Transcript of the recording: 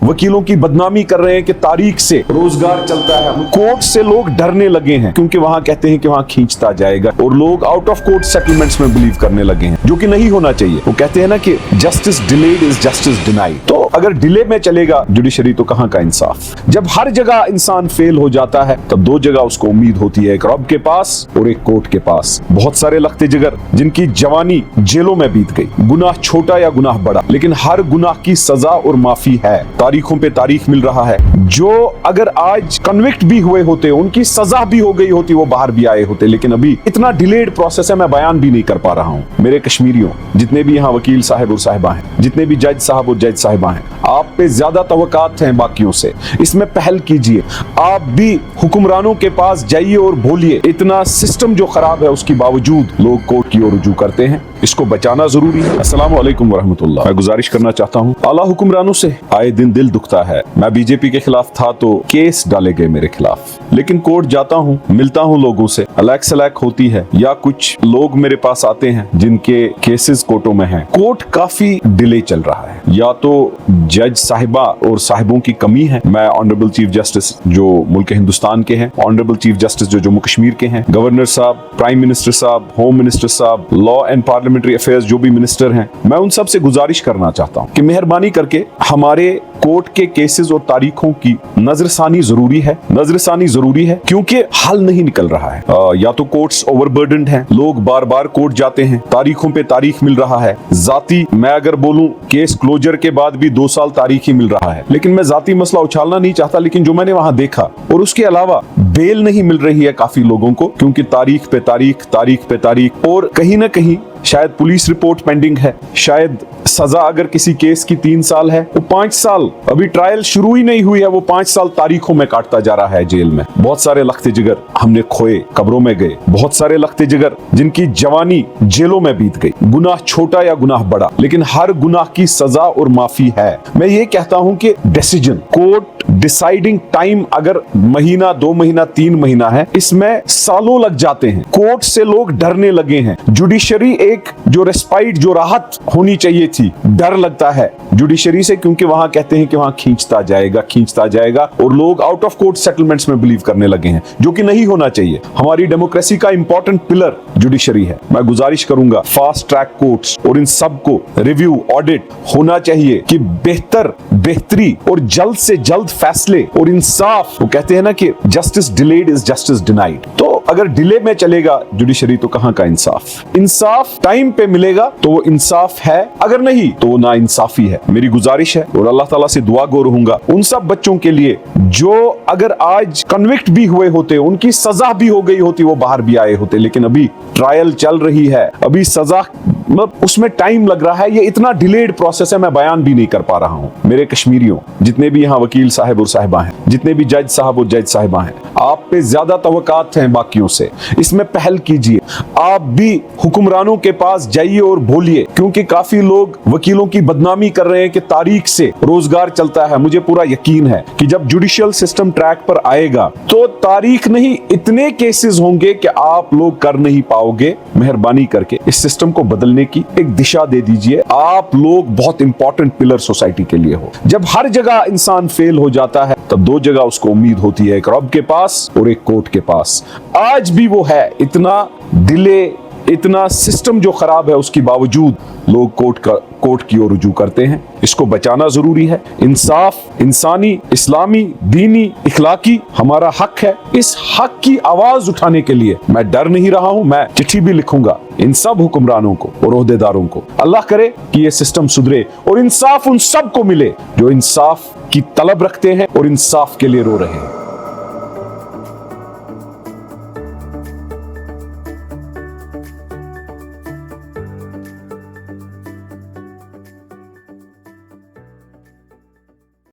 वकीलों की बदनामी कर रहे हैं कि तारीख से रोजगार चलता है। कोर्ट से लोग डरने लगे हैं क्योंकि वहां कहते हैं कि वहां खींचता जाएगा, और लोग आउट ऑफ कोर्ट सेटलमेंट्स में बिलीव करने लगे हैं, जो कि नहीं होना चाहिए। वो कहते हैं ना कि justice delayed is justice denied. तो अगर डिले में चलेगा जुडिशरी तो कहां का इंसाफ। जब हर जगह इंसान फेल हो जाता है तब दो जगह उसको उम्मीद होती है, एक रब के पास और एक कोर्ट के पास। बहुत सारे लखते जिगर जिनकी जवानी जेलों में बीत गई, गुनाह छोटा या गुनाह बड़ा, लेकिन हर गुनाह की सजा और माफी है। तारीखों पे तारीख मिल रहा है। जो अगर आज कन्विक्ट भी हुए होते, उनकी सजा भी हो गई होती, वो बाहर भी आए होते, लेकिन अभी इतना डिलेड प्रोसेस है, मैं बयान भी नहीं कर पा रहा हूं। मेरे कश्मीरियों, जितने भी यहाँ वकील साहब और साहिबा हैं, जितने भी जज साहब और जज साहिबा हैं, आप पे ज्यादा तवक्कात हैं बाकियों से। इसमें पहल कीजिए। आप भी हुक्मरानों के पास जाइए और बोलिए। इतना सिस्टम जो खराब है उसके बावजूद लोग कोर्ट की ओर रुजू करते हैं, इसको बचाना जरूरी है। अस्सलामु अलैकुम वरहमतुल्लाह। मैं गुजारिश करना चाहता हूँ, आला हुक्मरानों से आए दिन दिल दुखता है। मैं बीजेपी के खिलाफ था तो केस डाले गए मेरे खिलाफ, लेकिन कोर्ट जाता हूँ, मिलता हूँ लोगों से, अलग सलैक होती है, या कुछ लोग मेरे पास आते हैं जिनके केसेस कोर्टों में हैं। कोर्ट काफी डिले चल रहा है, या तो जज साहिबा और साहिबों की कमी है। मैं ऑनरेबल चीफ जस्टिस जो मुल्क हिंदुस्तान के हैं, ऑनरेबल चीफ जस्टिस जो जम्मू कश्मीर के हैं, गवर्नर साहब, प्राइम मिनिस्टर साहब, होम मिनिस्टर साहब, लॉ एंड पार्लियामेंट्री अफेयर्स जो भी मिनिस्टर हैं, मैं उन सब से गुजारिश करना चाहता हूं कि मेहरबानी करके हमारे कोर्ट के केसेस और तारीखों की नजरसानी जरूरी है। नजरसानी जरूरी है क्योंकि हल नहीं निकल रहा है। या तो कोर्ट्स ओवरबर्डन्ड हैं, लोग बार बार कोर्ट जाते हैं, तारीखों पे तारीख मिल रहा है। जाती मैं अगर बोलूं, केस क्लोजर के बाद भी 2 साल तारीख ही मिल रहा है, लेकिन मैं जाती मसला उछालना नहीं चाहता, लेकिन जो मैंने वहां देखा, और उसके अलावा बेल नहीं मिल रही है काफी लोगों को, क्योंकि तारीख पे तारीख, तारीख पे तारीख, और कहीं ना कहीं शायद पुलिस रिपोर्ट पेंडिंग है, शायद सजा अगर किसी केस की 3 साल है, वो 5 साल, अभी ट्रायल शुरू ही नहीं हुई है, वो 5 साल तारीखों में काटता जा रहा है जेल में। बहुत सारे लखते जिगर हमने खोए, कब्रों में गए। बहुत सारे लखते जिगर जिनकी जवानी जेलों में बीत गई, गुनाह छोटा या गुनाह बड़ा, लेकिन हर गुनाह की सजा और माफी है। मैं ये कहता हूं कि डिसीजन, कोर्ट डिसाइडिंग टाइम अगर महीना, 2 महीना, 3 महीना है, इसमें सालों लग जाते हैं। कोर्ट से लोग डरने लगे हैं। जुडिशरी एक जो रेस्पाइट, जो राहत होनी चाहिए थी, डर लगता है जुडिशरी से, क्योंकि वहां कहते हैं कि वहां खींचता जाएगा, खींचता जाएगा, और लोग आउट ऑफ कोर्ट सेटलमेंट्स में बिलीव करने लगे हैं, जो कि नहीं होना चाहिए। हमारी डेमोक्रेसी का इंपॉर्टेंट पिलर जुडिशरी है। मैं गुजारिश करूंगा फास्ट ट्रैक कोर्ट्स और इन सब को रिव्यू, ऑडिट होना चाहिए कि बेहतरी और जल्द से जल्द फैसले और इंसाफ। वो कहते हैं ना कि justice delayed is justice denied. तो अगर डिले में चलेगा जुडिशरी तो कहां का इंसाफ। इंसाफ टाइम पे मिलेगा तो वो इंसाफ है, अगर नहीं तो वो ना इंसाफी है। मेरी गुजारिश है और अल्लाह ताला से दुआ गो रहूंगा उन सब बच्चों के लिए जो अगर आज कन्विक्ट भी हुए होते, उनकी सजा भी हो गई होती, वो बाहर भी आए होते, लेकिन अभी ट्रायल चल रही है, अभी सजा उसमें टाइम लग रहा है। ये इतना डिलेड प्रोसेस है, मैं बयान भी नहीं कर पा रहा हूं। मेरे कश्मीरियों, जितने भी यहाँ वकील साहब और साहिबा हैं, जितने भी जज साहब और जज साहिबा हैं, आप पे ज्यादा तवक्कात हैं बाकियों से, इसमें पहल कीजिए। आप भी हुक्मरानों के पास जाइए और बोलिए, क्योंकि काफी लोग वकीलों की बदनामी कर रहे हैं कि तारीख से रोजगार चलता है। मुझे पूरा यकीन है कि जब जुडिशियल सिस्टम ट्रैक पर आएगा तो तारीख नहीं, इतने केसेस होंगे कि आप लोग कर नहीं पाओगे। मेहरबानी करके इस सिस्टम को बदलने की एक दिशा दे दीजिए। आप लोग बहुत इंपॉर्टेंट पिलर सोसाइटी के लिए हो। जब हर जगह इंसान फेल हो जाता है तब 2 जगह उसको उम्मीद होती है, एक रब के पास और एक कोर्ट के पास। आज भी वो है। इतना डिले, इतना सिस्टम जो खराब है, उसके बावजूद लोग कोर्ट की ओर रुजू करते हैं। इसको बचाना जरूरी है। इंसाफ, इंसानी, इस्लामी, दीनी, इखलाकी हमारा हक है। इस हक की आवाज उठाने के लिए मैं डर नहीं रहा हूं। मैं चिट्ठी भी लिखूंगा इन सब हुक्मरानों को और ओहदेदारों को। अल्लाह करे कि ये सिस्टम सुधरे और इंसाफ उन सब को मिले जो इंसाफ की तलब रखते हैं और इंसाफ के लिए रो रहे हैं।